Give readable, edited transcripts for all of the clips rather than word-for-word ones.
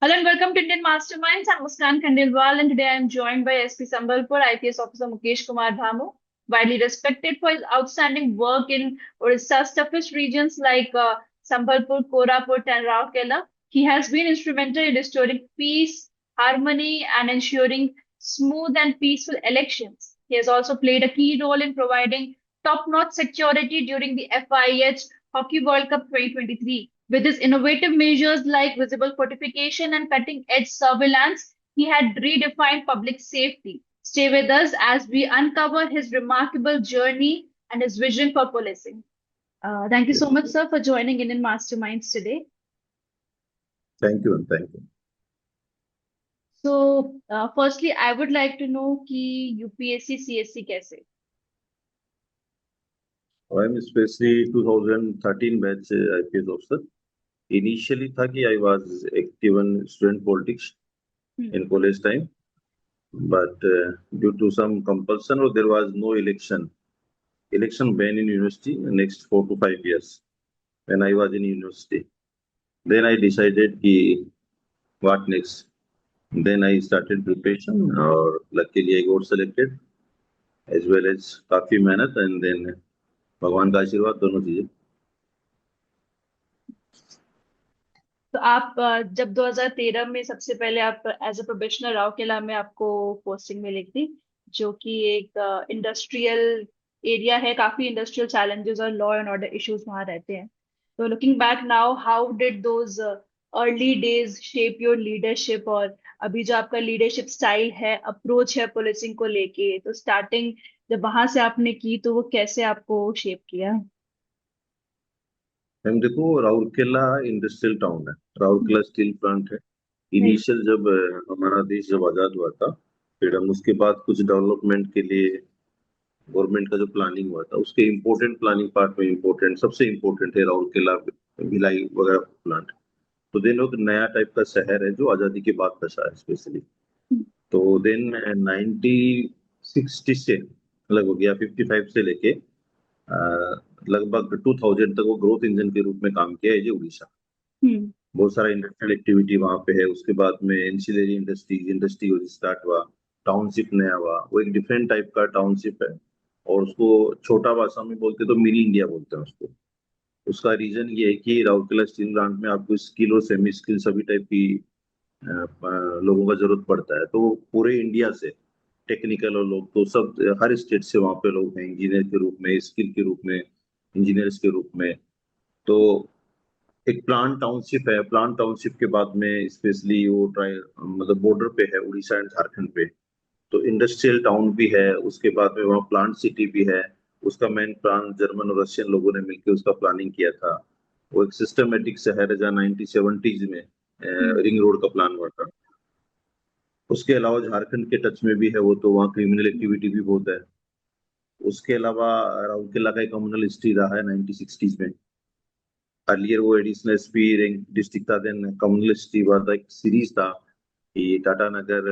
Hello and welcome to Indian Masterminds. I'm Muskan Khandelwal, and today I'm joined by SP Sambalpur, IPS Officer Mukesh Kumar Dhamu, widely respected for his outstanding work in Orissa's toughest regions like Sambalpur, Koraput, and Rourkela. He has been instrumental in restoring peace, harmony, and ensuring smooth and peaceful elections. He has also played a key role in providing top-notch security during the FIH Hockey World Cup 2023. With his innovative measures like visible fortification and cutting edge surveillance, he had redefined public safety. Stay with us as we uncover his remarkable journey and his vision for policing. Thank you Yes. so much, sir, for joining in Masterminds today. Thank you and thank you. So, firstly, I would like to know कि UPSC CSC कैसे? I'm especially 2013 batch IPS officer. Initially था कि I was active in student politics in college time, but due to some compulsion or there was no election ban in university in next 4 to 5 years when I was in university. Then I decided कि what next. Then I started preparation और luckily I got selected as well as काफी मेहनत and then भगवान का आशीर्वाद दोनों चीजें. तो आप जब 2013 में सबसे पहले आप एज अ प्रोबेशनर राउरकेला में आपको पोस्टिंग मिली थी, जो कि एक इंडस्ट्रियल एरिया है, काफी इंडस्ट्रियल चैलेंजेस और लॉ एंड ऑर्डर इश्यूज वहां रहते हैं. तो looking back now, how did those early days shape your leadership, और अभी जो आपका लीडरशिप स्टाइल है, अप्रोच है पुलिसिंग को लेके, तो स्टार्टिंग जब वहां से आपने की तो वो कैसे आपको शेप किया? हम देखो राउरकेला इंडस्ट्रियल टाउन है. राउरकेला स्टील प्लांट है. राइट. इनिशियल जब हमारा देश जब आजाद हुआ था फ्रीडम, उसके बाद कुछ डेवलपमेंट के लिए गवर्नमेंट का जो प्लानिंग हुआ था उसके इम्पोर्टेंट प्लानिंग पार्ट में इम्पोर्टेंट सबसे इम्पोर्टेंट है राउरकेला भिलाई वगैरह प्लांट. तो देन एक नया टाइप का शहर है जो आजादी के बाद बसा है स्पेशली. तो देन 1960 से लगभग या 55 से लेके लगभग 2000 तक वो ग्रोथ इंजन के रूप में काम किया है ये उड़ीसा. हम्म. बहुत सारा इंडस्ट्रियल एक्टिविटी वहां पे है. उसके बाद में एंसिलरी इंडस्ट्री स्टार्ट हुआ. टाउनशिप नया हुआ. वो एक डिफरेंट टाइप का टाउनशिप है और उसको छोटा भाषा में बोलते तो मिनी इंडिया बोलते हैं उसको. उसका रीजन ये है कि राउरकेला स्टील प्लांट में आपको स्किल और सेमी स्किल सभी टाइप की लोगों का जरूरत पड़ता है. तो पूरे इंडिया से टेक्निकल और लोग तो सब हर स्टेट से वहाँ पे लोग हैं इंजीनियर के रूप में, स्किल के रूप में, इंजीनियर्स के रूप में. तो एक प्लांट टाउनशिप है. प्लांट टाउनशिप के बाद में स्पेशली वो ट्राई मतलब बॉर्डर पे है उड़ीसा एंड झारखंड पे. तो इंडस्ट्रियल टाउन भी है. उसके बाद में वहाँ प्लांट सिटी भी है. उसका मेन प्लान जर्मन और रशियन लोगों ने मिलकर उसका प्लानिंग किया था. वो एक सिस्टमेटिक शहर है जहाँ 1970s में रिंग रोड का प्लान हुआ था. उसके अलावा झारखंड के टच में भी है वो, तो वहाँ क्रिमिनल एक्टिविटी भी बहुत है. उसके अलावा राउरकेला का एक कम्युनल हिस्ट्री रहा है 1960s में. अर्लियर वो एडिशनल एसपी रैंक डिस्ट्रिक्ट था. देन कम्युनल हिस्ट्री हुआ था, एक सीरीज था कि टाटा नगर,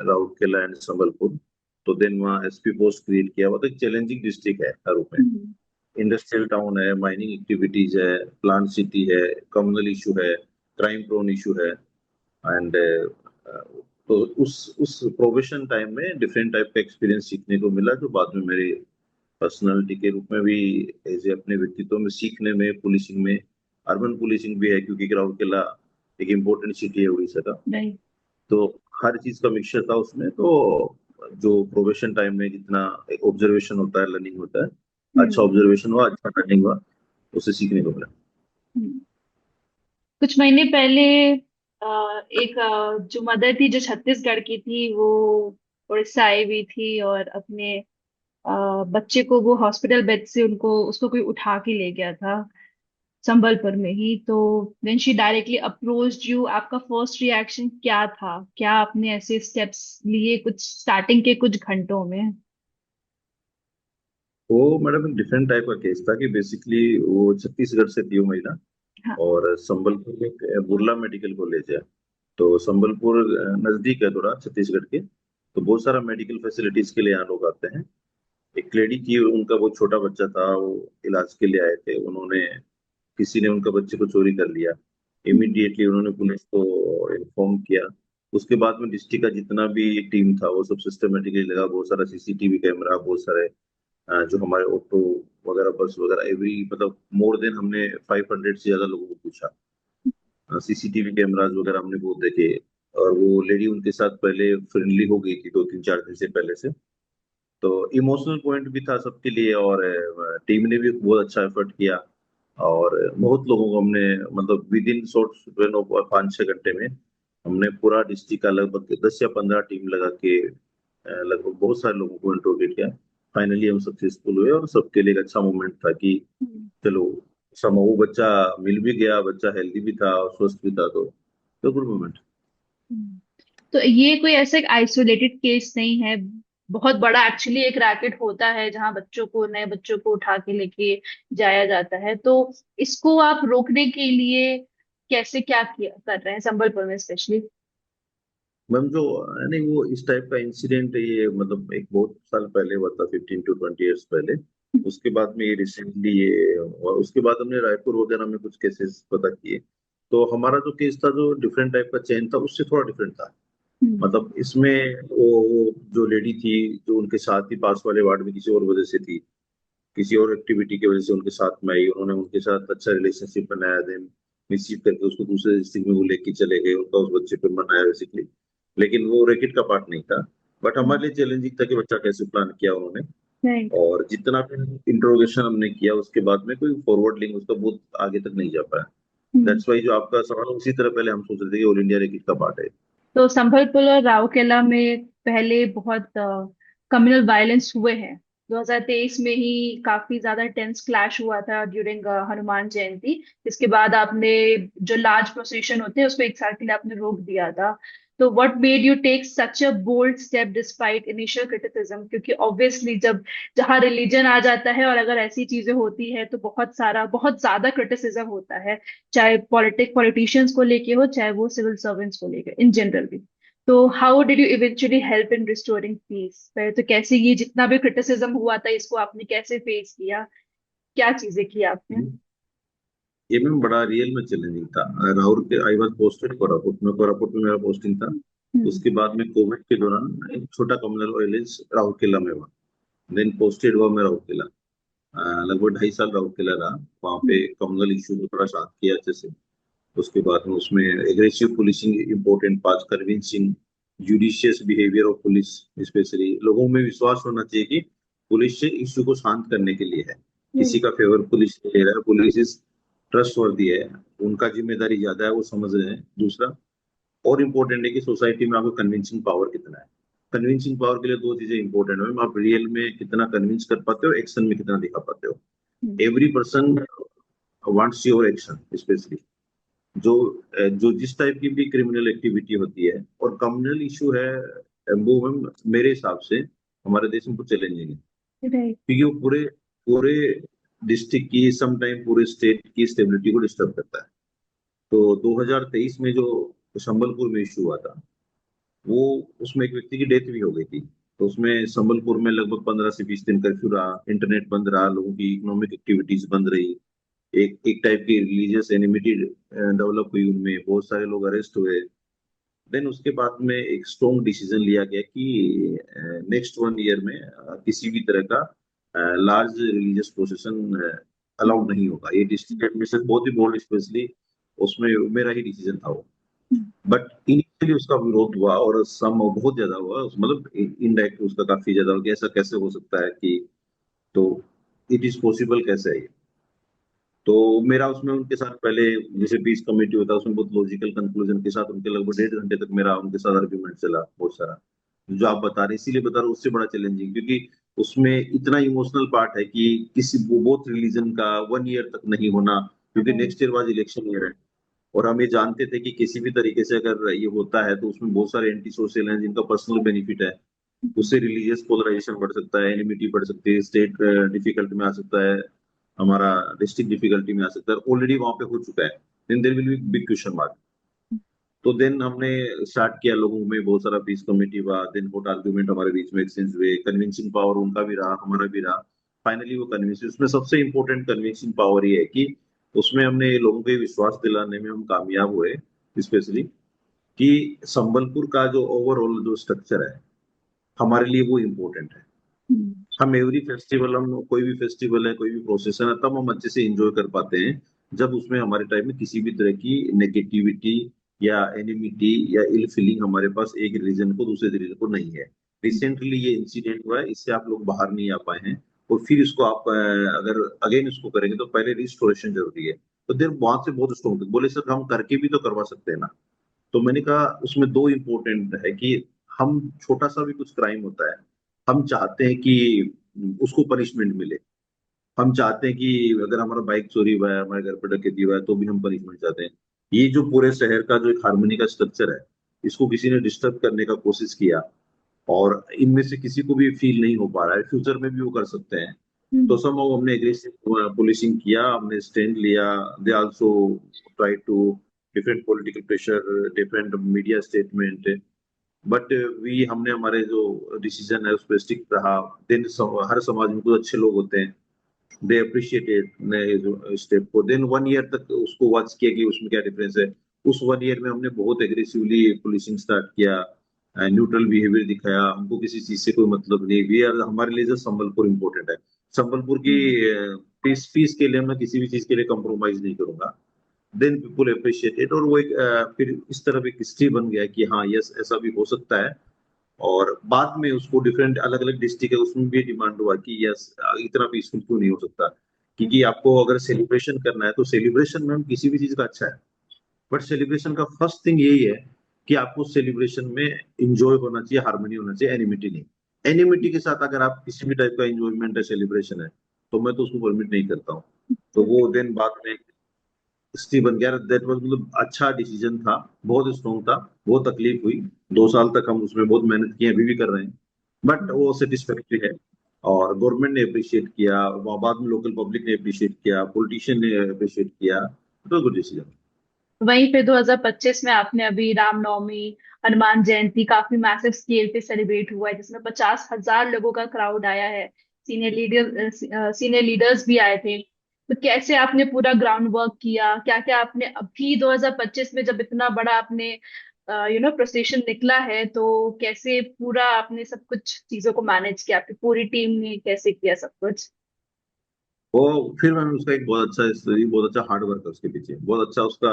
राउरकेला एंड संबलपुर. तो देन वहाँ एसपी पोस्ट क्रिएट किया हुआ. तो एक चैलेंजिंग डिस्ट्रिक्ट है हर रूप में. इंडस्ट्रियल टाउन है, माइनिंग एक्टिविटीज है, प्लांट सिटी है, कम्युनल इशू है, क्राइम प्रोन इशू है. एंड तो उस प्रोबेशन टाइम में डिफरेंट टाइप का एक्सपीरियंस सीखने को मिला जो बाद में मेरे पर्सनालिटी के रूप में भी एज ए अपने व्यक्तित्व में सीखने में, पुलिसिंग में. अर्बन पुलिसिंग भी है क्योंकि राउरकेला एक इम्पोर्टेंट सिटी है उड़ीसा का. राइट. तो हर चीज का मिक्सचर था उसमें. तो जो प्रोबेशन टाइम में जितना ऑब्जर्वेशन होता है, लर्निंग होता है, अच्छा ऑब्जर्वेशन हुआ, अच्छा लर्निंग हुआ, उससे सीखने को मिला. कुछ महीने पहले एक जो मदर थी जो छत्तीसगढ़ की थी, वो उड़ीसा आई हुई थी और अपने बच्चे को वो हॉस्पिटल बेड से उनको उसको कोई उठा के ले गया था, संबलपुर में ही. तो then she directly approached you. आपका फर्स्ट रिएक्शन क्या था? क्या आपने ऐसे स्टेप्स लिए कुछ स्टार्टिंग के कुछ घंटों में? वो मैडम एक डिफरेंट टाइप का केस था कि बेसिकली वो छत्तीसगढ़ से थी वो महिला. हाँ. और संबलपुर में एक बुर्ला मेडिकल कॉलेज है. तो संबलपुर नजदीक है थोड़ा छत्तीसगढ़ के. तो बहुत सारा मेडिकल फैसिलिटीज के लिए यहाँ लोग आते हैं. एक लेडी थी, उनका बहुत छोटा बच्चा था, वो इलाज के लिए आए थे. उन्होंने किसी ने उनका बच्चे को चोरी कर लिया. इमीडिएटली उन्होंने पुलिस को इन्फॉर्म किया। उसके बाद में डिस्ट्रिक्ट का जितना भी टीम था वो सब सिस्टमेटिकली लगा, बहुत सारा सीसीटीवी कैमरा, बहुत सारे जो हमारे ऑटो वगैरह, बस वगैरह, एवरी मतलब मोर देन हमने 500 से ज्यादा लोगों को पूछा। सीसीटीवी कैमराज वगैरह हमने बहुत देखे। और वो लेडी उनके साथ पहले फ्रेंडली हो गई थी 2-3-4 दिन से पहले से। तो इमोशनल पॉइंट भी था सबके लिए, और टीम ने भी बहुत अच्छा एफर्ट किया। और बहुत लोगों को हमने मतलब with in short span of 5-6 घंटे में हमने पूरा डिस्ट्रिक्ट का लगभग 10 या 15 टीम लगा के लगभग बहुत सारे लोगों को इंट्रोगेट किया। फाइनली हम सक्सेसफुल हुए, और सबके लिए एक अच्छा मोमेंट था कि चलो सम वो बच्चा मिल भी गया, बच्चा हेल्दी भी था और स्वस्थ भी था, तो गुड मोमेंट। हम्म। तो ये कोई ऐसा एक आइसोलेटेड केस नहीं है, बहुत बड़ा एक्चुअली एक रैकेट होता है जहां बच्चों को, नए बच्चों को उठा के लेके जाया जाता है। तो इसको आप रोकने के लिए कैसे क्या किया कर रहे हैं संबलपुर में स्पेशली? मैम जो नहीं, वो इस टाइप का इंसिडेंट ये मतलब एक बहुत साल पहले हुआ था, 15 to 20 ईयर्स पहले। उसके बाद में ये रिसेंटली ये, और उसके बाद हमने रायपुर वगैरह में कुछ केसेस पता किए। तो हमारा जो केस था, जो डिफरेंट टाइप का चेन था, उससे थोड़ा डिफरेंट था। मतलब इसमें वो जो लेडी थी, जो उनके साथ ही पास वाले वार्ड में किसी और वजह से थी, किसी और एक्टिविटी की वजह से उनके साथ में आई, उन्होंने उनके साथ अच्छा रिलेशनशिप बनाया, देन रिसीव करके उसको दूसरे डिस्ट्रिक्ट में वो लेके चले गए, उनका उस बच्चे पे मनाया बेसिकली। लेकिन वो रैकेट का पार्ट नहीं था। बट हमारे लिए चैलेंजिंग था कि बच्चा कैसे प्लान किया उन्होंने। राइट। और जितना भी इंट्रोगेशन हमने किया, उसके बाद में कोई फॉरवर्ड लिंक उसका बहुत आगे तक नहीं जा पाया। दैट्स वाई जो आपका सवाल है, उसी तरह पहले हम सोच रहे थे कि ऑल इंडिया रैकेट का पार्ट है। तो संभलपुर और राउरकेला में पहले बहुत कम्युनल वायलेंस हुए हैं। 2023 में ही काफी ज्यादा टेंस क्लैश हुआ था ड्यूरिंग हनुमान जयंती। इसके बाद आपने जो लार्ज प्रोसेशन होते हैं उसको एक साल के लिए आपने रोक दिया था। तो what made you take such a bold step despite initial criticism? क्योंकि ऑब्वियसली जब जहाँ रिलीजन आ जाता है और अगर ऐसी चीजें होती है तो बहुत ज्यादा क्रिटिसिज्म होता है, चाहे पॉलिटिशियंस को लेके हो, चाहे वो सिविल सर्वेंट्स को लेके, इन जनरल भी। तो how did you eventually help in restoring peace? पहले तो कैसे ये जितना भी क्रिटिसिज्म हुआ था इसको आपने कैसे फेस किया, क्या चीजें की आपने? ये मैम बड़ा रियल में चैलेंजिंग था। राहुल के आई वॉज पोस्टेड कोरापुट में, कोरापुट में मेरा पोस्टिंग था। हम्म। उसके बाद में कोविड के दौरान एक छोटा कम्युनल वायलेंस राउरकेला में हुआ। देन पोस्टेड हुआ मैं राउरकेला। लगभग 2.5 साल राउरकेला रहा। वहाँ पे हम्म। कम्युनल इशू को थोड़ा शांत किया अच्छे से। उसके बाद में उसमें aggressive policing important part, convincing judicious behaviour of police. Specially लोगों में विश्वास होना चाहिए कि पुलिस से इशू को शांत करने के लिए है। किसी का फेवर पुलिस ले रहा है, पुलिस इज ट्रस्ट वर्दी है, उनका जिम्मेदारी ज्यादा है, वो समझ रहे हैं। दूसरा और इम्पोर्टेंट है कि सोसाइटी में आपको कन्विंसिंग पावर कितना है। कन्विंसिंग पावर के लिए दो चीजें इंपॉर्टेंट है, आप रियल में कितना कन्विंस कर पाते हो, एक्शन में कितना दिखा पाते हो। Hmm. Every person wants your action. Specially जो जो जिस टाइप की भी क्रिमिनल एक्टिविटी होती है और कम्युनल इशू है, वो हम मेरे हिसाब से हमारे देश में कुछ चैलेंजिंग है, राइट। क्योंकि वो पूरे पूरे डिस्ट्रिक्ट की, समटाइम पूरे स्टेट की स्टेबिलिटी को डिस्टर्ब करता है। तो 2023 में जो संबलपुर में इशू हुआ था, वो उसमें एक व्यक्ति की डेथ भी हो गई थी। तो उसमें संबलपुर में लगभग 15 से 20 दिन कर्फ्यू रहा, इंटरनेट बंद रहा, लोगों की इकोनॉमिक एक्टिविटीज बंद रही। एक एक टाइप की रिलीजियस एनिमिटी डेवलप हुई उनमें, बहुत सारे लोग अरेस्ट हुए। देन उसके बाद में एक स्ट्रॉन्ग डिसीजन लिया गया कि नेक्स्ट 1 ईयर में किसी भी तरह का लार्ज रिलीजियस प्रोसेशन अलाउड नहीं होगा। ये डिस्ट्रिक्ट एडमिनिस्ट्रेशन बहुत ही बोल्ड, स्पेशली उसमें मेरा ही डिसीजन था वो। बट इनिशियली उसका विरोध हुआ, और सम बहुत ज्यादा हुआ, मतलब इनडायरेक्ट उसका काफी ज्यादा हो गया, ऐसा कैसे हो सकता है कि, तो इट इज पॉसिबल कैसे है ये। तो मेरा उसमें उनके साथ पहले, जैसे पीस कमेटी होता है, उसमें बहुत लॉजिकल कंक्लूजन के साथ उनके लगभग 1.5 घंटे तक मेरा उनके साथ आर्ग्यूमेंट चला बहुत सारा। जो आप बता रहे हैं, इसीलिए बता रहा हूँ, उससे बड़ा चैलेंजिंग, क्योंकि उसमें इतना इमोशनल पार्ट है कि किसी बोथ रिलीजन का 1 ईयर तक नहीं होना, क्योंकि नेक्स्ट ईयर बाद इलेक्शन ईयर है। और हम ये जानते थे कि किसी भी तरीके से अगर ये होता है तो उसमें बहुत सारे एंटी सोशल हैं जिनका पर्सनल बेनिफिट है। उससे रिलीजियस पोलराइजेशन बढ़ सकता है, एनिमिटी बढ़ सकती है, स्टेट डिफिकल्ट में आ सकता है, हमारा डिस्ट्रिक्ट डिफिकल्टी में आ सकता है, ऑलरेडी वहां पे हो चुका है। Then there will be big question mark. तो देन हमने स्टार्ट किया, लोगों में बहुत सारा पीस कमेटी हुआ, देन वोट आर्ग्यूमेंट हमारे बीच में एक्सचेंज हुए, कन्विंसिंग पावर उनका भी रहा, हमारा भी रहा। फाइनली वो कन्विंस, उसमें सबसे इंपॉर्टेंट कन्विंसिंग पावर ये है कि उसमें हमने लोगों को ये विश्वास दिलाने में हम कामयाब हुए, स्पेशली कि संबलपुर का जो ओवरऑल जो स्ट्रक्चर है हमारे लिए वो इम्पोर्टेंट है। हम्म। हम एवरी फेस्टिवल, हम कोई भी फेस्टिवल है, कोई भी प्रोसेसन है, तब हम अच्छे से एंजॉय कर पाते हैं जब उसमें हमारे टाइम में किसी भी तरह की नेगेटिविटी या एनिमिटी या इल फीलिंग हमारे पास एक रीजन को दूसरे रीजन को नहीं है। रिसेंटली ये इंसिडेंट हुआ है, इससे आप लोग बाहर नहीं आ पाए हैं, और फिर इसको आप अगर अगेन इसको करेंगे तो पहले रिस्टोरेशन जरूरी है। तो देर वहां से बहुत स्ट्रॉन्ग थे, बोले सर हम करके भी तो करवा सकते हैं ना। तो मैंने कहा उसमें दो इम्पोर्टेंट है कि हम छोटा सा भी कुछ क्राइम होता है, हम चाहते हैं कि उसको पनिशमेंट मिले। हम चाहते हैं कि अगर हमारा बाइक चोरी हुआ है, हमारे घर पर डकैती हुआ है, तो भी हम पनिशमेंट चाहते हैं। ये जो पूरे शहर का जो एक हार्मनी का स्ट्रक्चर है, इसको किसी ने डिस्टर्ब करने का कोशिश किया, और इनमें से किसी को भी फील नहीं हो पा रहा है फ्यूचर में भी वो कर सकते हैं। तो हम्म। समहाउ हमने एग्रेसिव पुलिसिंग किया, हमने स्टैंड लिया। They also try to different political pressure, different media statement, but we हमने हमारे जो डिसीजन है उस पर स्टिक रहा। देन हर समाज में कुछ अच्छे लोग होते हैं, दे अप्रिशिएटेड ने जो स्टेप को। देन 1 ईयर तक उसको वॉच किया कि उसमें क्या डिफरेंस है। उस 1 ईयर में हमने बहुत एग्रेसिवली पुलिसिंग स्टार्ट किया, न्यूट्रल बिहेवियर दिखाया, हमको किसी चीज से कोई मतलब नहीं। वी आर, हमारे लिए जो संबलपुर इम्पोर्टेंट है, संबलपुर की हम्म। पीस पीस के लिए मैं किसी भी चीज के लिए कॉम्प्रोमाइज नहीं करूंगा। देन पीपुल अप्रिशिएट इट, और वो एक फिर इस तरह एक हिस्ट्री बन गया कि हाँ यस ऐसा भी हो सकता है। और बाद में उसको डिफरेंट अलग अलग डिस्ट्रिक्ट है उसमें भी डिमांड हुआ कि यस इतना पीसफुल क्यों नहीं हो सकता। क्योंकि आपको अगर सेलिब्रेशन करना है तो सेलिब्रेशन में हम किसी भी चीज का अच्छा है, बट सेलिब्रेशन का फर्स्ट थिंग यही है कि आपको सेलिब्रेशन में इंजॉय होना चाहिए, हार्मनी होना चाहिए, एनिमिटी नहीं। एनिमिटी के साथ अगर आप किसी भी टाइप का इंजॉयमेंट है, सेलिब्रेशन है, तो मैं तो उसको परमिट नहीं करता हूँ। तो वो देन बाद में स्टी बन गया। दैट वाज मतलब अच्छा डिसीजन था, बहुत स्ट्रॉन्ग था, बहुत तकलीफ हुई। 2 साल तक हम उसमें बहुत मेहनत की, अभी भी कर रहे हैं, बट हम्म। वो सेटिस्फैक्ट्री है। और गवर्नमेंट ने अप्रिशिएट किया, वहाँ बाद में लोकल पब्लिक ने अप्रिशिएट किया, पॉलिटिशियन ने अप्रिशिएट किया। तो गुड डिसीजन। वहीं पे 2025 में आपने अभी रामनवमी, हनुमान जयंती काफी मैसिव स्केल पे सेलिब्रेट हुआ है, जिसमें 50,000 लोगों का क्राउड आया है। सीनियर लीडर्स भी आए थे। तो कैसे आपने पूरा ग्राउंड वर्क किया, क्या क्या आपने अभी 2025 में जब इतना बड़ा आपने प्रोसेशन निकला है, तो कैसे पूरा आपने सब कुछ चीजों को मैनेज किया, आपकी पूरी टीम ने कैसे किया सब कुछ? वो फिर मैंने उसका एक बहुत अच्छा स्टोरी, बहुत अच्छा हार्ड वर्क है उसके पीछे, बहुत अच्छा उसका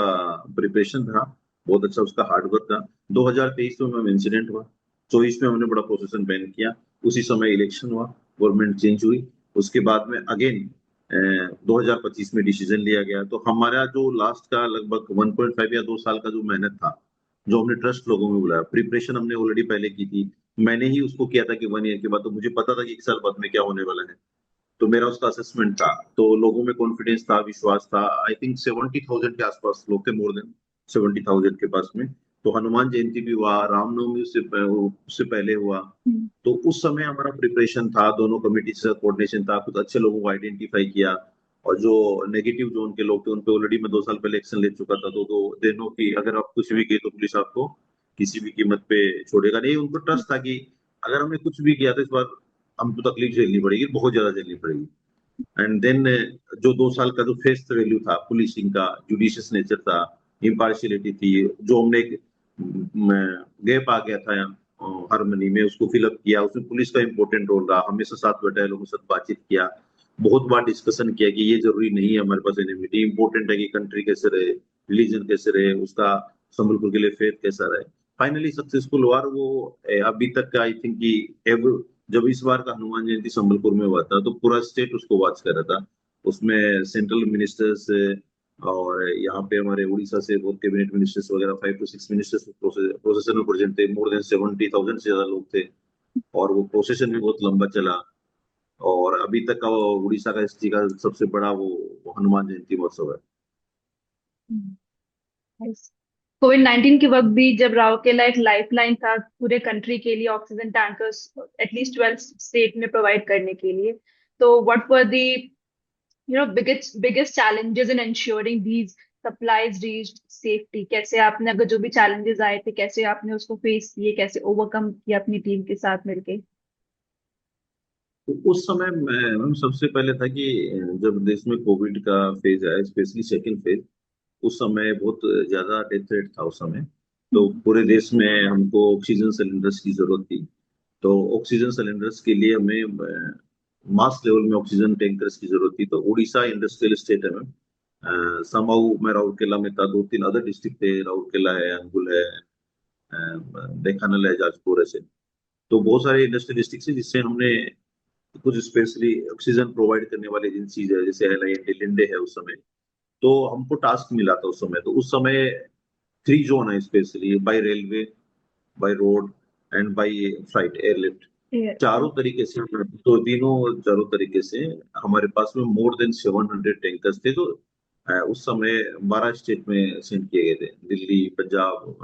प्रिपरेशन था, बहुत अच्छा उसका हार्ड वर्क था। 2023 में मैम इंसिडेंट हुआ, 24 में हमने बड़ा प्रोसेशन बैन किया, उसी समय इलेक्शन हुआ, गवर्नमेंट चेंज हुई, उसके बाद में अगेन 2025 में डिसीजन लिया गया। तो हमारा जो लास्ट का लगभग 1.5 या 2 साल का जो मेहनत था, जो हमने ट्रस्ट लोगों में बुलाया, प्रिपरेशन हमने ऑलरेडी पहले की थी। मैंने ही उसको किया था कि 1 ईयर के बाद, तो मुझे पता था कि 1 साल बाद में क्या होने वाला है। तो मेरा उसका असेसमेंट था, तो लोगों में कॉन्फिडेंस था, विश्वास था। आई थिंक 70,000 के आसपास लोग थे, मोर देन 70,000 के पास में। तो हनुमान जयंती भी हुआ, रामनवमी उससे पहले हुआ। हम्म। तो उस समय हमारा प्रिपरेशन था, दोनों कमिटी से कोऑर्डिनेशन था, कुछ अच्छे लोगों को आइडेंटिफाई किया। और जो नेगेटिव जोन के लोग थे उन पे ऑलरेडी मैं 2 साल पहले एक्शन ले चुका था। तो दे नो कि अगर आप कुछ भी किए तो पुलिस आपको किसी भी कीमत पे छोड़ेगा नहीं। उनको ट्रस्ट था कि अगर हमने कुछ भी किया तो इस बार हमको तकलीफ झेलनी पड़ेगी, बहुत ज्यादा झेलनी पड़ेगी। एंड देन जो 2 साल का जो फेस वैल्यू था पुलिसिंग का, जुडिशियस नेचर था, इम्पार्शियलिटी थी, जो हमने एक गैप आ गया था हारमोनी में, उसको फिलअप किया। उसमें पुलिस का इंपॉर्टेंट रोल रहा, हमेशा साथ बैठा है, लोगों के साथ बातचीत किया, बहुत बार डिस्कशन किया कि ये जरूरी नहीं है हमारे पास एनिमिटी, इंपॉर्टेंट है कि कंट्री कैसे रहे, रिलीजन कैसे रहे, उसका संबलपुर के लिए फेथ कैसा रहे। फाइनली सक्सेसफुल हुआ। और वो अभी तक का आई थिंक कि जब इस बार का हनुमान जयंती संबलपुर में हुआ था तो पूरा स्टेट उसको वॉच कर रहा था। उसमें सेंट्रल मिनिस्टर्स और यहाँ पे हमारे उड़ीसा से बहुत कैबिनेट मिनिस्टर्स वगैरह 5 to 6 मिनिस्टर्स प्रोसेशन में प्रेजेंट थे, मोर देन 70,000 से ज्यादा लोग थे। और वो प्रोसेशन भी बहुत लंबा चला। और अभी तक का वो उड़ीसा का हिस्ट्री का सबसे बड़ा वो हनुमान जयंती महोत्सव है। कोविड-19 के वक्त भी जब राउरकेला एक लाइफलाइन था पूरे कंट्री के लिए, ऑक्सीजन टैंकर्स एटलीस्ट 12 स्टेट में प्रोवाइड करने के लिए, तो what were the biggest challenges in ensuring these supplies reached safety? कैसे आपने, अगर जो भी challenges आए थे, कैसे आपने उसको फेस किए, कैसे ओवरकम किया अपनी टीम के साथ मिलके? तो उस समय मैम सबसे पहले था कि जब देश में कोविड का फेज आया, स्पेशली सेकंड फेज, उस समय बहुत ज्यादा डेथ रेट था उस समय। तो हम्म। पूरे देश में हमको ऑक्सीजन सिलेंडर्स की जरूरत थी। तो ऑक्सीजन सिलेंडर्स के लिए हमें मास लेवल में ऑक्सीजन टैंकर्स की जरूरत थी। तो उड़ीसा इंडस्ट्रियल स्टेट है मैम। समाऊ में राउरकेला में था, दो तीन अदर डिस्ट्रिक्ट थे, राउरकेला है, अंगुल है, ढेंकानाल है, जाजपुर है से। तो बहुत सारे इंडस्ट्रियल डिस्ट्रिक्ट है जिससे हमने कुछ स्पेशली ऑक्सीजन प्रोवाइड करने वाली एजेंसीज है, जैसे एल लिंडे है उस समय। तो हमको टास्क मिला था उस समय। तो उस समय थ्री जोन है specially, by railway, by road and by flight airlift. ये- चारों तरीके से, तो तीनों चारों तरीके से हमारे पास में मोर देन 700 टैंकर्स थे। तो उस समय 12 स्टेट में सेंड किए गए थे, दिल्ली, पंजाब,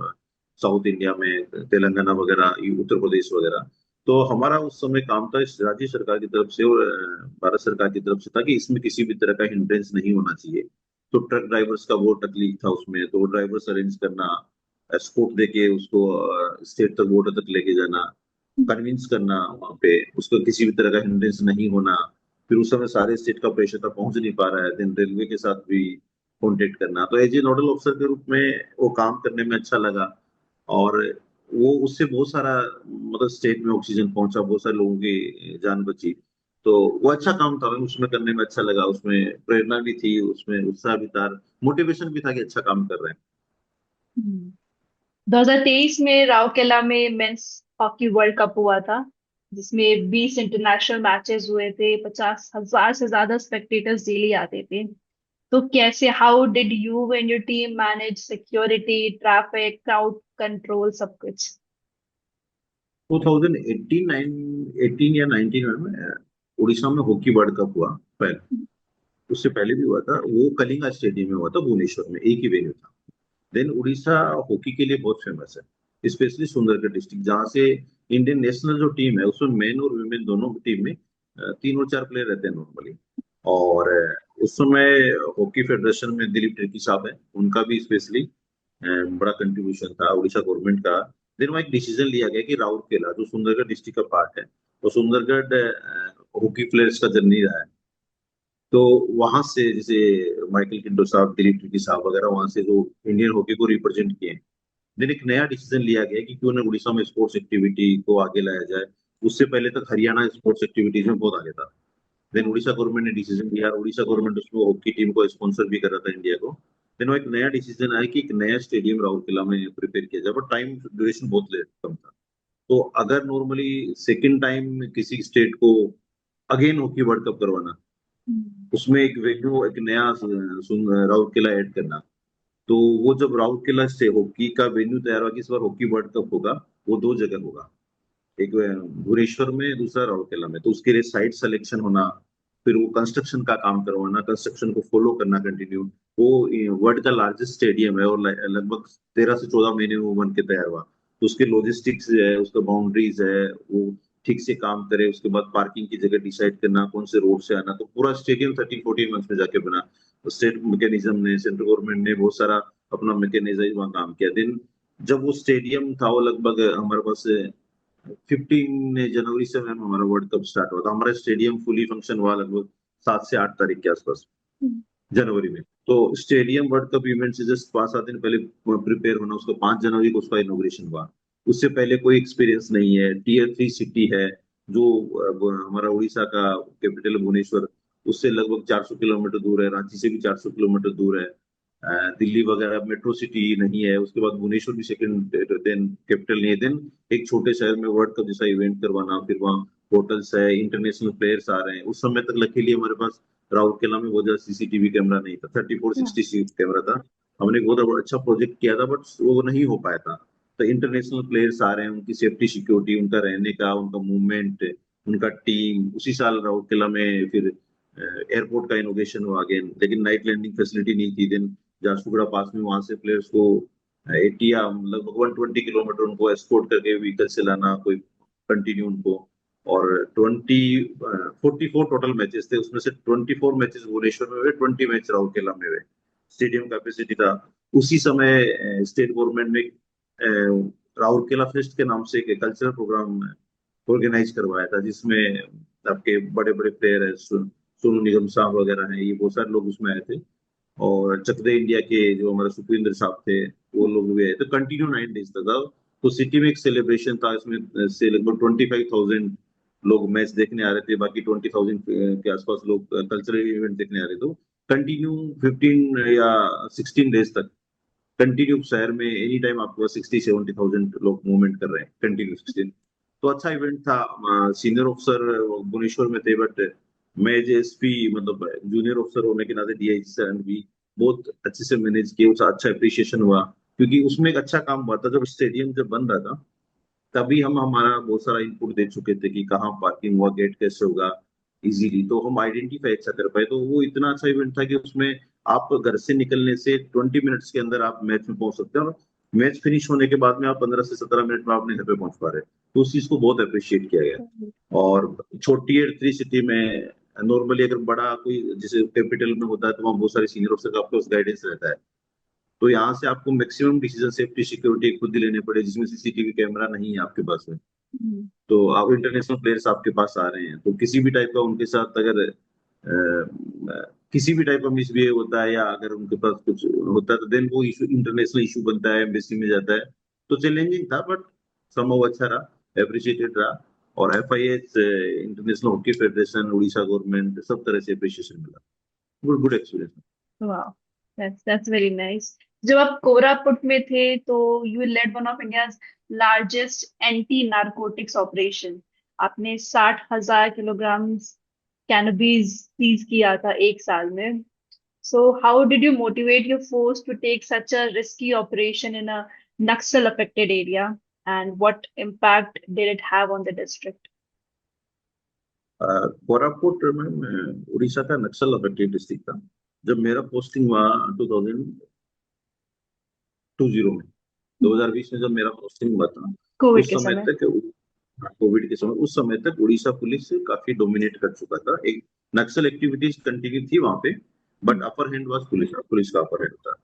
साउथ इंडिया में तेलंगाना वगैरह, उत्तर प्रदेश वगैरह। तो हमारा उस समय काम था इस राज्य सरकार की तरफ से और भारत सरकार की तरफ से था कि इसमें किसी भी तरह का हिंड्रेंस नहीं होना चाहिए। तो ट्रक ड्राइवर्स का वो तकलीफ था उसमें, तो ड्राइवर्स अरेंज करना, एस्कॉर्ट देके उसको स्टेट तक, बॉर्डर तक लेके जाना, कन्विंस करना वहां पे उसको किसी भी तरह का हिंड्रेंस नहीं होना। फिर उस समय सारे स्टेट का प्रेशर था, पहुंच नहीं पा रहा है, देन रेलवे के साथ भी कॉन्टेक्ट करना। तो एज ए नोडल ऑफिसर के रूप में वो काम करने में अच्छा लगा। और वो उससे बहुत सारा मतलब स्टेट में ऑक्सीजन पहुंचा, बहुत सारे लोगों की जान बची। तो वो अच्छा काम था, हमें उसमें करने में अच्छा लगा, उसमें प्रेरणा भी थी, उसमें उत्साह भी था, मोटिवेशन भी था कि अच्छा काम कर रहे हैं। 2023 में राउरकेला में मेंस हॉकी वर्ल्ड कप हुआ था, जिसमें 20 इंटरनेशनल मैचेस हुए थे। 50,000 से ज्यादा स्पेक्टेटर्स डेली आते थे। तो कैसे, how did you and your team manage security, traffic, crowd control, सब कुछ? 2018 18 या 19 में उड़ीसा में हॉकी वर्ल्ड कप हुआ पहले। उससे पहले भी हुआ था, वो कलिंगा स्टेडियम में हुआ था, भुवनेश्वर में, एक ही वेन्यू था। देन उड़ीसा हॉकी के लिए बहुत फेमस है, स्पेशली सुंदरगढ़ डिस्ट्रिक्ट, जहाँ से इंडियन नेशनल जो टीम है उसमें मेन और वुमेन दोनों टीम में तीन और चार प्लेयर रहते हैं नॉर्मली। और उस समय हॉकी फेडरेशन में दिलीप तिर्की साहब है, उनका भी स्पेशली बड़ा कंट्रीब्यूशन था, उड़ीसा गवर्नमेंट का। देन वहाँ एक डिसीजन लिया गया कि राउरकेला जो सुंदरगढ़ डिस्ट्रिक्ट का पार्ट है, तो सुंदरगढ़ हॉकी प्लेयर्स का जर्नी रहा है। तो वहां से जैसे माइकल किंडो साहब, दिलीप तिर्की साहब वगैरह वहां से जो इंडियन हॉकी को रिप्रेजेंट किए। देन एक नया डिसीजन लिया गया कि क्यों ना उड़ीसा में स्पोर्ट्स एक्टिविटी को आगे लाया जाए। उससे पहले तक हरियाणा स्पोर्ट्स एक्टिविटीज में बहुत आगे था। देन उड़ीसा गवर्नमेंट ने डिसीजन लिया, उड़ीसा गवर्नमेंट उसमें हॉकी टीम को स्पॉन्सर भी कर रहा था, इंडिया को। देन वो एक नया डिसीजन आया कि एक नया स्टेडियम राउरकेला में प्रिपेयर किया जाए, बट टाइम ड्यूरेशन बहुत लेट कम था। तो अगर नॉर्मली सेकेंड टाइम किसी स्टेट को अगेन हॉकी वर्ल्ड कप करवाना, उसमें एक वेन्यू, एक नया राउरकेला ऐड करना। तो वो जब राउरकेला से हॉकी का वेन्यू तैयार हुआ कि इस बार हॉकी वर्ल्ड कप होगा, वो दो जगह होगा, एक भुवनेश्वर में, दूसरा राउरकेला में। तो उसके लिए साइट सिलेक्शन होना, फिर वो कंस्ट्रक्शन का काम करवाना, कंस्ट्रक्शन को फॉलो करना कंटिन्यू। वो वर्ल्ड का लार्जेस्ट स्टेडियम है और लगभग 13 से 14 महीने में वो बन के तैयार हुआ। तो उसके लॉजिस्टिक्स है, उसका बाउंड्रीज है, वो ठीक से काम करे। उसके बाद पार्किंग की जगह डिसाइड करना, कौन से रोड से आना। तो पूरा स्टेडियम 13-14 मंथ्स में जाके बना। स्टेट मैकेनिज्म ने, सेंट्रल गवर्नमेंट ने बहुत सारा अपना मैकेनिज्म वहाँ काम किया। दिन जब वो स्टेडियम था, वो लगभग हमारे पास 15 जनवरी से मैम हमारा वर्ल्ड कप स्टार्ट हुआ था। हमारा स्टेडियम फुली फंक्शन हुआ लगभग 7 से 8 तारीख के आसपास, जनवरी में। तो स्टेडियम वर्ल्ड कप इवेंट से जस्ट 5-7 दिन पहले प्रिपेयर होना, उसका 5 जनवरी को उसका इनोग्रेशन हुआ। उससे पहले कोई एक्सपीरियंस नहीं है, टीयर 3 सिटी है, जो हमारा उड़ीसा का कैपिटल भुवनेश्वर, उससे लगभग 400 किलोमीटर दूर है, रांची से भी 400 किलोमीटर दूर है। दिल्ली वगैरह मेट्रो सिटी नहीं है। उसके बाद भुवनेश्वर भी सेकंड देन कैपिटल नहीं है। देन एक छोटे शहर में वर्ल्ड कप जैसा इवेंट करवाना, फिर वहाँ होटल्स है, इंटरनेशनल प्लेयर्स आ रहे हैं। उस समय तक लकीली हमारे पास राउरकेला में बहुत ज्यादा सीसीटीवी कैमरा नहीं था, 34-60 कैमरा था। हमने एक बहुत अच्छा प्रोजेक्ट किया था, बट वो नहीं हो पाया था। तो इंटरनेशनल प्लेयर्स आ रहे हैं, उनकी सेफ्टी सिक्योरिटी, उनका रहने का, उनका मूवमेंट, उनका टीम। उसी साल राउरकेला में फिर एयरपोर्ट का इनोग्रेशन हुआ अगेन, लेकिन नाइट लैंडिंग फैसिलिटी नहीं थी। देन झारसुगुड़ा पास में, वहां से प्लेयर्स को 80 या लगभग 120 किलोमीटर उनको एस्कॉर्ट करके व्हीकल से लाना, कोई कंटिन्यू उनको। और 44 टोटल मैचेस थे, उसमें से 24 मैचेस भुवनेश्वर में हुए, 20 मैच राउरकेला में हुए। स्टेडियम कैपेसिटी था। उसी समय स्टेट गवर्नमेंट ने राउरकेला फेस्ट के नाम से एक कल्चरल प्रोग्राम ऑर्गेनाइज करवाया था, जिसमें आपके बड़े बड़े प्लेयर है, सोनू निगम साहब वगैरह हैं, ये बहुत सारे लोग उसमें आए थे। और चक दे इंडिया के जो हमारे सुखविंदर साहब थे, वो लोग भी आए, तो कंटिन्यू 9 डेज तक था। तो सिटी में एक सेलिब्रेशन था, इसमें से लगभग 25,000 लोग मैच देखने आ रहे थे, बाकी 20,000 के आसपास लोग कल्चरल इवेंट देखने आ रहे थे। तो कंटिन्यू 15 या 16 डेज तक कंटिन्यू शहर में एनी टाइम आपके पास 60-70,000 लोग मूवमेंट कर रहे हैं कंटिन्यू 16। तो अच्छा इवेंट था। सीनियर ऑफिसर भुवनेश्वर में थे, बट मैं एज एसपी, मतलब जूनियर ऑफिसर होने के नाते डीआईजी सर भी बहुत अच्छे से मैनेज किए, उसका अच्छा अप्रिशिएशन हुआ। क्योंकि उसमें एक अच्छा काम हुआ था, जब स्टेडियम जब बन रहा था तभी हम हमारा बहुत सारा इनपुट दे चुके थे कि कहाँ पार्किंग हुआ, गेट कैसे होगा इजीली, तो हम आइडेंटिफाई अच्छा कर पाए। तो वो इतना अच्छा इवेंट था कि उसमें आप घर से निकलने से 20 मिनट्स के अंदर आप मैच में पहुंच सकते हैं, और मैच फिनिश होने के बाद में आप 15 से 17 मिनट में अपने घर पे पहुंच पा रहे हैं। तो उस चीज को बहुत अप्रिशिएट किया गया। और छोटी टियर 3 सिटी में नॉर्मली अगर बड़ा कोई जैसे कैपिटल में होता है तो वहाँ बहुत सारे सीनियर ऑफिसर का आपके पास गाइडेंस रहता है। तो यहाँ से आपको मैक्सिमम डिसीजन सेफ्टी सिक्योरिटी खुद ही लेने पड़े, जिसमें सीसीटीवी कैमरा नहीं है आपके पास में। हम्म। तो आप इंटरनेशनल प्लेयर्स आपके पास आ रहे हैं, तो किसी भी टाइप का उनके साथ अगर किसी भी टाइप का मिसबिहेव होता है या अगर उनके पास कुछ होता है तो देन वो इशू इंटरनेशनल इशू बनता है, एम्बेसी में जाता है। तो चैलेंजिंग था, बट समहाउ अच्छा रहा, अप्रिशिएटेड रहा। और FIH, international hockey federation, Odisha government, सब तरह से अप्रिशिएशन मिला। Good good experience. वाह, दैट्स वेरी नाइस। जब आप कोरापुट में थे तो you led one of India's largest anti narcotics operation. आपने 60,000 किलोग्राम कैनबीज सीज किया था एक साल में। So, how did you motivate your force to take such a risky operation in a Naxal affected area? And what impact did it have on the district? Koraput में उड़ीसा का नक्सल affected district था। जब मेरा पोस्टिंग हुआ 2020 में, 2020 में जब मेरा पोस्टिंग हुआ था, कोविड उस के समय समय। तक, कोविड के समय, उस समय तक उड़ीसा पुलिस काफी डोमिनेट कर चुका था। एक नक्सल एक्टिविटीज कंटिन्यू थी वहां पे, but hmm. Upper hand was police, police का अपर हैंड था।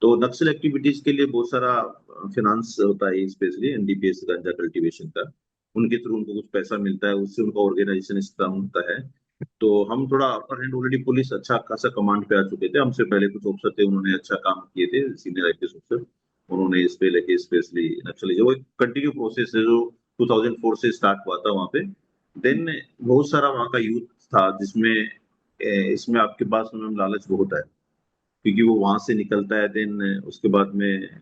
तो नक्सल एक्टिविटीज के लिए बहुत सारा फिनांस होता है, स्पेशली एनडीपीएस गांजा कल्टीवेशन का। उनके थ्रू उनको कुछ पैसा मिलता है, उससे उनका ऑर्गेनाइजेशन स्ट्रांग होता है। तो हम थोड़ा अपर हैंड, ऑलरेडी पुलिस अच्छा खासा कमांड पे आ चुके थे, हमसे पहले कुछ ऑफिसर थे, उन्होंने अच्छा काम किए थे, सीनियर आईपीएस ऑफिसर। उन्होंने इस पे लेके स्पेशली नक्सली जो एक कंटिन्यू प्रोसेस है जो 2004 से स्टार्ट हुआ था वहाँ पे। देन बहुत सारा वहाँ का यूथ था, जिसमें इसमें आपके पास में लालच बहुत है, क्योंकि वो वहां से निकलता है, देन उसके बाद में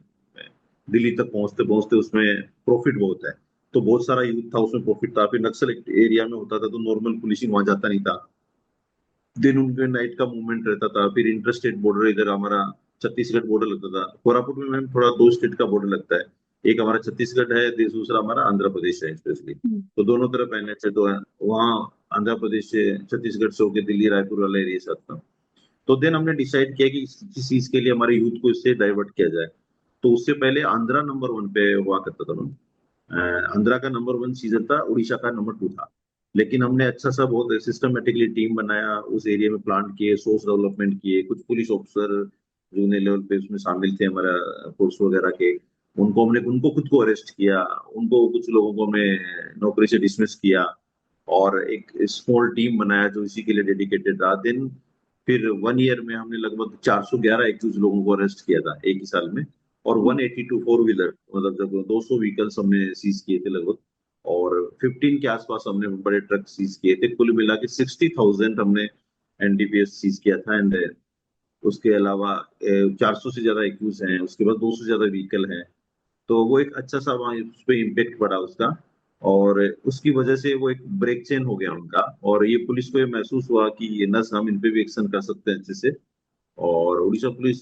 दिल्ली तक पहुंचते पहुंचते उसमें प्रॉफिट बहुत है। तो बहुत सारा यूथ था, उसमें प्रॉफिट था। फिर नक्सल एरिया में होता था तो नॉर्मल पुलिसिंग वहां जाता नहीं था, दिन उनके नाइट का मूवमेंट रहता था। फिर इंटर स्टेट बॉर्डर इधर हमारा छत्तीसगढ़ बॉर्डर लगता था। कोरापुट में मैम थोड़ा दो स्टेट का बॉर्डर लगता है, एक हमारा छत्तीसगढ़ है, दूसरा हमारा आंध्र प्रदेश है स्पेशली। हम्म। तो दोनों तरफ एनएच है, तो वहाँ आंध्र प्रदेश से, छत्तीसगढ़ से होकर दिल्ली रायपुर वाला एरिया साथ था। तो देन हमने डिसाइड किया कि इस चीज के लिए हमारे यूथ को इससे डाइवर्ट किया जाए। तो उससे पहले आंध्रा नंबर 1 पे हुआ करता था मैम। आंध्रा का नंबर 1 सीजन था, उड़ीसा का नंबर 2 था। लेकिन हमने अच्छा सा बहुत सिस्टमेटिकली टीम बनाया, उस एरिया में प्लान किए, सोर्स डेवलपमेंट किए, कुछ पुलिस ऑफिसर जूनियर लेवल पे उसमें शामिल थे हमारा, फोर्स वगैरह के। उनको खुद को अरेस्ट किया, उनको कुछ लोगों को हमने नौकरी से डिसमिस किया, और एक स्मॉल टीम बनाया जो इसी के लिए डेडिकेटेड रहा। दिन फिर 1 ईयर में हमने लगभग 411 एक्यूज लोगों को अरेस्ट किया था एक ही साल में। और 182 4 व्हीलर, मतलब जब 200 व्हीकल्स हमने सीज किए थे लगभग। और 15 के आसपास हमने बड़े ट्रक सीज किए थे। कुल मिला के 60,000 हमने एनडीपीएस सीज किया था। एंड उसके अलावा 400 से ज्यादा एक्यूज हैं, उसके बाद 200 से ज्यादा व्हीकल हैं। तो वो एक अच्छा सा वहाँ उस पर इम्पेक्ट पड़ा उसका। और उसकी वजह से वो एक ब्रेक चेन हो गया उनका, और ये पुलिस को ये महसूस हुआ कि ये नस हम इन पे भी एक्शन कर सकते हैं अच्छे से। और उड़ीसा पुलिस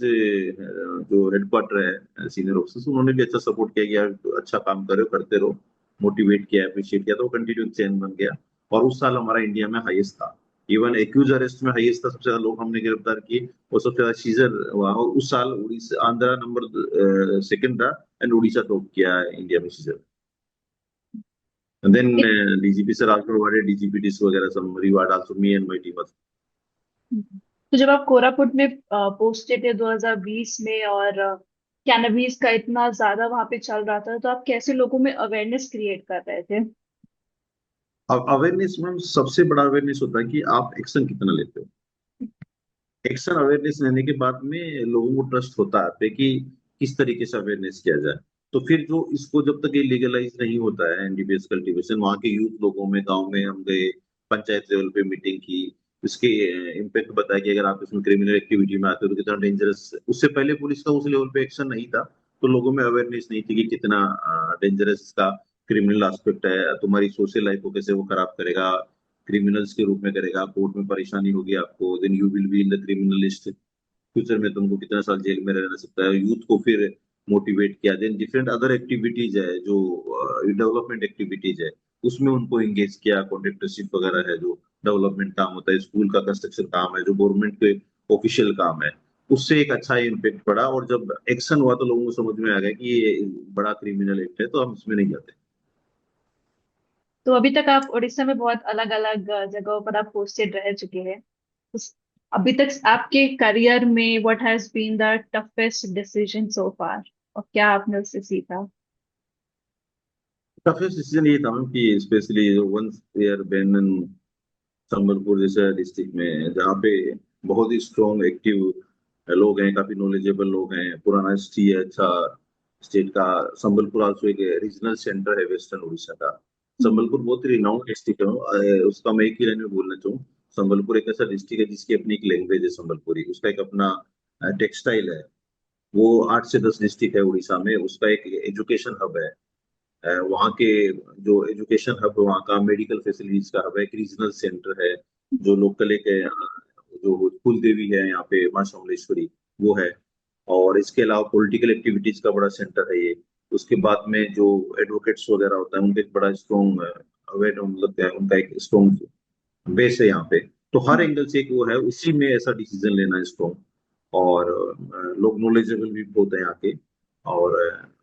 जो हेडक्वार्टर है, सीनियर ऑफिसर्स, उन्होंने भी अच्छा सपोर्ट किया कि यार अच्छा काम कर रहे हो, करते रहो। मोटिवेट किया, अप्रिशिएट किया, तो वो कंटिन्यू चेन बन गया। और उस साल हमारा इंडिया में हाईएस्ट था, इवन एक्यूज अरेस्ट में हाईएस्ट था, सबसे ज्यादा लोग हमने गिरफ्तार किए। और सबसे ज्यादा सीजर हुआ, और उस साल उड़ीसा, आंध्रा नंबर 2 था, एंड उड़ीसा टॉप किया इंडिया में सीजर। And then इत- DGP sir also provided DGP disc वगैरह some reward also me and my team. तो जब आप कोरापुट में पोस्टेड थे 2020 में, और कैनबीस का इतना ज्यादा वहां पे चल रहा था, तो आप कैसे लोगों में अवेयरनेस क्रिएट कर रहे थे? अब अवेयरनेस में सबसे बड़ा अवेयरनेस होता है कि आप एक्शन कितना लेते हो। एक्शन अवेयरनेस लेने के बाद में लोगों को ट्रस्ट होता है आप पे कि किस तरीके से अवेयरनेस किया जाए। तो फिर जो इसको जब तक ये लीगलाइज नहीं होता है एनडीपीएस कल्टीवेशन, वहाँ के यूथ लोगों में, गांव में हम गए, पंचायत लेवल पे मीटिंग की, इसके इम्पैक्ट बताया कि अगर आप इसमें क्रिमिनल एक्टिविटी में आते हो तो कितना डेंजरस। उससे पहले पुलिस का उस लेवल पे एक्शन नहीं था, तो लोगों में अवेयरनेस नहीं थी कि कितना डेंजरस इसका क्रिमिनल एस्पेक्ट है, तुम्हारी सोशल लाइफ को कैसे वो खराब करेगा, क्रिमिनल्स के रूप में करेगा, कोर्ट में परेशानी होगी आपको, then you will be in the criminal list, future में तुमको कितना साल जेल में रहना सकता है। यूथ को फिर मोटिवेट किया, देन डिफरेंट अदर एक्टिविटीज है जो डेवलपमेंट एक्टिविटीज है, उसमें उनको एंगेज किया। कॉन्ट्रेक्टरशिप वगैरह है जो डेवलपमेंट काम होता है, स्कूल का कंस्ट्रक्शन काम है जो गवर्नमेंट के ऑफिशियल काम है, उससे एक अच्छा इम्पेक्ट पड़ा। और जब एक्शन हुआ तो लोगों को समझ में आ गया कि ये बड़ा क्रिमिनल एक्ट है, तो हम इसमें नहीं जाते। तो अभी तक आप उड़ीसा में बहुत अलग अलग जगहों पर आप पोस्टेड रह चुके हैं। उस अभी तक आपके करियर में what has been the toughest decision so far, और क्या आपने उससे सीखा? टफेस्ट डिसीजन ये था मैम कि specially once we are been in Sambalpur जैसे डिस्ट्रिक्ट में, जहाँ पे बहुत ही स्ट्रॉन्ग एक्टिव लोग हैं, काफी नॉलेजेबल लोग हैं, पुराना हिस्ट्री है अच्छा स्टेट का। संबलपुर आल्सो एक रीजनल सेंटर है वेस्टर्न उड़ीसा का। हम्म। संबलपुर बहुत रिनाउंड डिस्ट्रिक्ट है, उसका मैं एक ही लाइन में बोलना चाहूँ। संबलपुर एक ऐसा डिस्ट्रिक्ट है जिसकी अपनी एक लैंग्वेज है संबलपुरी, उसका एक अपना टेक्सटाइल है। वो 8 से 10 डिस्ट्रिक्ट है उड़ीसा में, उसका एक एजुकेशन हब है। वहाँ के जो एजुकेशन हब, वहाँ का मेडिकल फैसिलिटीज का हब है, एक रीजनल सेंटर है। जो लोकल एक जो कुल देवी है यहाँ पे, माँ समलेश्वरी, वो है। और इसके अलावा पॉलिटिकल एक्टिविटीज का बड़ा सेंटर है ये। उसके बाद में जो एडवोकेट्स वगैरह होता है उनका एक बड़ा स्ट्रॉन्ग, मतलब क्या है, उनका एक स्ट्रॉन्ग बेस है यहाँ पे। तो हर हम्म। एंगल से एक वो है, उसी में ऐसा डिसीजन लेना है स्ट्रॉन्ग। और लोग नॉलेजेबल भी बहुत है यहाँ के, और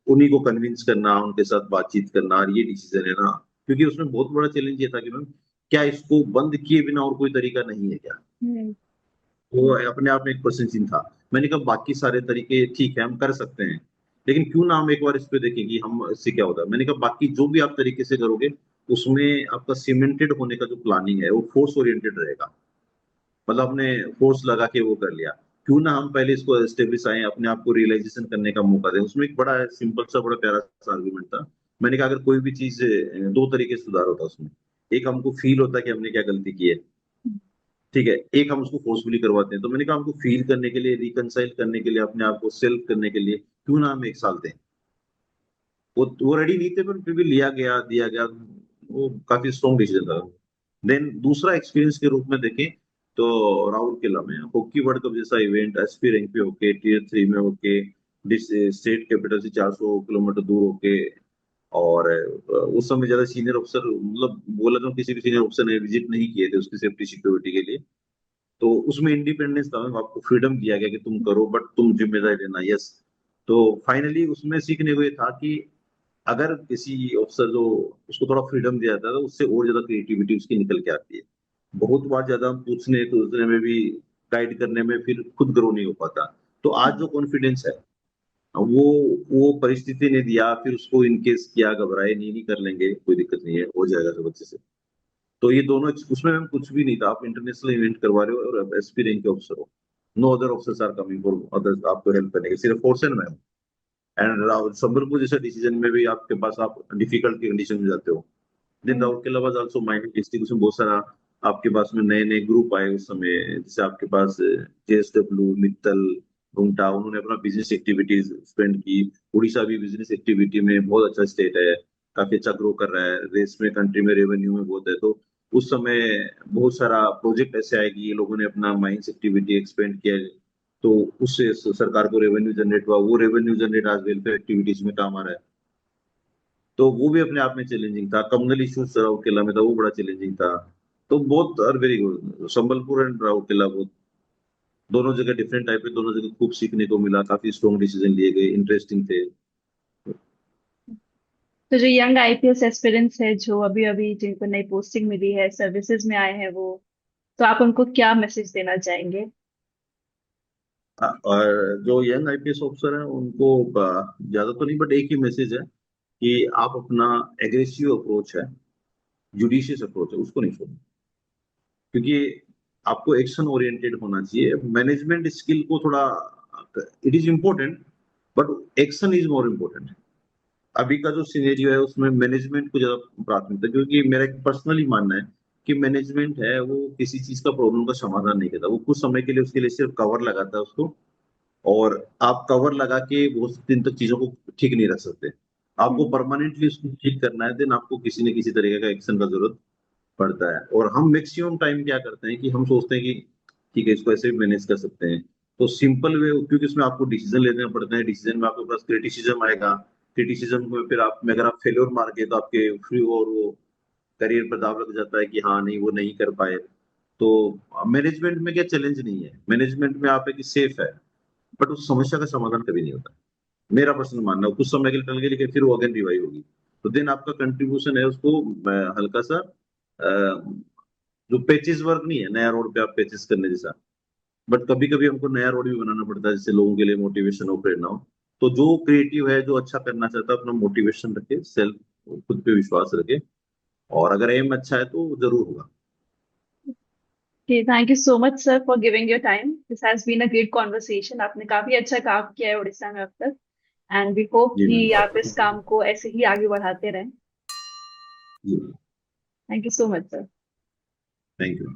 उन्हीं को कन्विंस करना, उनके साथ बातचीत करना, और ये डिसीजन है ना। क्योंकि उसमें बहुत बड़ा चैलेंज ये था कि मैम, क्या इसको बंद किए बिना और कोई तरीका नहीं है क्या। हम्म। वो अपने आप में एक क्वेश्चन था। मैंने कहा बाकी सारे तरीके ठीक है, हम कर सकते हैं, लेकिन क्यों ना हम एक बार इस पे देखें कि हम इससे क्या होता है। मैंने कहा बाकी जो भी आप तरीके से करोगे, उसमें आपका सीमेंटेड होने का जो प्लानिंग है वो फोर्स ओरिएंटेड रहेगा। मतलब हमने फोर्स लगा के वो कर लिया, क्यों ना हम पहले इसको एस्टेब्लिश आए, अपने आप को रियलाइजेशन करने का मौका दें। उसमें एक बड़ा सिंपल सा बड़ा प्यारा सा आर्गुमेंट था। मैंने कहा अगर कोई भी चीज दो तरीके से सुधार होता उसमें, एक हमको फील होता कि हमने क्या गलती की है, ठीक है, एक हम उसको फोर्सफुली करवाते हैं। तो मैंने कहा हमको फील करने के लिए, रिकंसाइल करने के लिए, अपने आप को सेल्फ करने के लिए, क्यों ना हम 1 साल दें। वो रेडी नहीं थे, पर फिर भी लिया गया, दिया गया। वो काफी स्ट्रॉन्ग डिसीजन था। देन दूसरा एक्सपीरियंस के रूप में देखें तो राउरकेला में हॉकी वर्ल्ड कप जैसा इवेंट, एसपी रैंक पे होके, टियर 3 में होके, स्टेट कैपिटल से 400 किलोमीटर दूर होके, और उस समय ज्यादा सीनियर अफसर, मतलब बोला तो किसी भी सीनियर अफसर ने विजिट नहीं किए थे उसकी सेफ्टी सिक्योरिटी के लिए। तो उसमें इंडिपेंडेंस था, आपको फ्रीडम दिया गया कि तुम करो, बट तुम जिम्मेदारी लेना, यस। तो फाइनली उसमें सीखने को ये था कि अगर किसी अफसर जो, उसको थोड़ा फ्रीडम दिया जाता है तो उससे और ज्यादा क्रिएटिविटी उसकी निकल के आती है। बहुत बार ज्यादा हम पूछने सोचने में भी, गाइड करने में फिर खुद ग्रो नहीं हो पाता। तो आज जो कॉन्फिडेंस है, वो वो परिस्थिति ने दिया, फिर उसको इनकेस किया, घबराए नहीं, नहीं कर लेंगे, कोई दिक्कत नहीं है, हो जाएगा सब अच्छे से। तो ये दोनों, उसमें मैम कुछ भी नहीं था, आप इंटरनेशनल इवेंट करवा रहे हो और एसपी रैंक के ऑफिसर हो। No other officers are coming for others आपको हेल्प करने के, सिर्फ force and ma'am. And Sambalpur जैसे डिसीजन में भी आपके पास, आप डिफिकल्ट की कंडीशन में जाते हो। Then hmm. Rourkela was also minor district, उसमें बहुत सारा आपके पास में नए नए ग्रुप आए उस समय, जैसे आपके पास जेएसडब्ल्यू, मित्तल, रुंगटा, उन्होंने अपना बिजनेस एक्टिविटीज एक्सपेंड की। उड़ीसा भी बिजनेस एक्टिविटी में बहुत अच्छा स्टेट है, काफी अच्छा ग्रो कर रहा है, रेस में, कंट्री में, रेवेन्यू में बहुत है। तो उस समय बहुत सारा प्रोजेक्ट ऐसे आए कि ये लोगों ने अपना माइंस एक्टिविटी एक्सपेंड किया, तो उससे सरकार को रेवेन्यू जनरेट हुआ। वो रेवेन्यू जनरेट आज वेलफेयर एक्टिविटीज में काम आ रहा है। तो वो भी अपने आप में चैलेंजिंग था। कम्युनल इश्यूज राउरकेला में था, वो बड़ा चैलेंजिंग था। तो बहुत are very good, Sambalpur and Rourkela, बहुत दोनों जगह डिफरेंट टाइप के, दोनों जगह खूब सीखने को मिला, काफी स्ट्रॉन्ग डिसीजन लिए गए, इंटरेस्टिंग थे। तो जो यंग आईपीएस एस्पिरेंट्स है, जो अभी अभी जिनको नई पोस्टिंग मिली है, सर्विसेज में आए हैं वो, तो आप उनको क्या मैसेज देना चाहेंगे? और जो यंग आईपीएस ऑफिसर हैं उनको ज्यादा तो नहीं, बट एक ही मैसेज है कि आप अपना एग्रेसिव अप्रोच है, जुडिशियस अप्रोच है उसको नहीं छोड़ना, क्योंकि आपको एक्शन ओरिएंटेड होना चाहिए। मैनेजमेंट स्किल को थोड़ा, it is important but action is more important. अभी का जो सिनेरियो है उसमें मैनेजमेंट को ज्यादा प्राथमिकता, क्योंकि मेरा एक पर्सनली मानना है कि मैनेजमेंट है वो किसी चीज का प्रॉब्लम का समाधान नहीं करता, वो कुछ समय के लिए उसके लिए सिर्फ कवर लगाता है उसको, और आप कवर लगा के बहुत दिन तक चीजों को ठीक नहीं रख सकते। आपको हम्म, परमानेंटली उसको ठीक करना है, देन आपको किसी न किसी तरीके का एक्शन का जरूरत पड़ता है। और हम मैक्सिमम टाइम क्या करते हैं कि हम सोचते हैं कि ठीक है इसको ऐसे भी मैनेज कर सकते हैं, तो सिंपल वे, क्योंकि उसमें आपको डिसीजन लेने पड़ते हैं, डिसीजन में आपके पास क्रिटिसिज्म आएगा, क्रिटिसिज्म में फिर आप में अगर आप फेल्योर मार गए तो आपके फ्री और वो करियर पर दाव लग जाता है कि हाँ नहीं वो नहीं कर पाए। तो मैनेजमेंट में क्या चैलेंज नहीं है, मैनेजमेंट में आप है कि सेफ है, बट उस समस्या का समाधान कभी नहीं होता। मेरा पर्सनल मानना है कुछ समय के लिए टल गई लेकिन फिर वो अगेन रिवाइव होगी, तो देन आपका कंट्रीब्यूशन है उसको हल्का सा जो पेचेस वर्क नहीं है, नया रोड पे आप पेचेस करने जैसा, बट कभी कभी हमको नया रोड भी बनाना पड़ता है जिससे लोगों के लिए मोटिवेशन हो, प्रेरणा हो। तो जो क्रिएटिव है, जो अच्छा करना चाहता है, अपना मोटिवेशन रखे, सेल्फ खुद पे विश्वास रखे, और अगर एम अच्छा है तो जरूर होगा। Okay, thank you so much, sir, for giving your time. This has been a great conversation. आपने काफी अच्छा काम किया है उड़ीसा में अब तक, एंड वी होप जी कि मैम। आप इस काम को ऐसे ही आगे बढ़ाते रहें। जी। Thank you so much, sir. Thank you.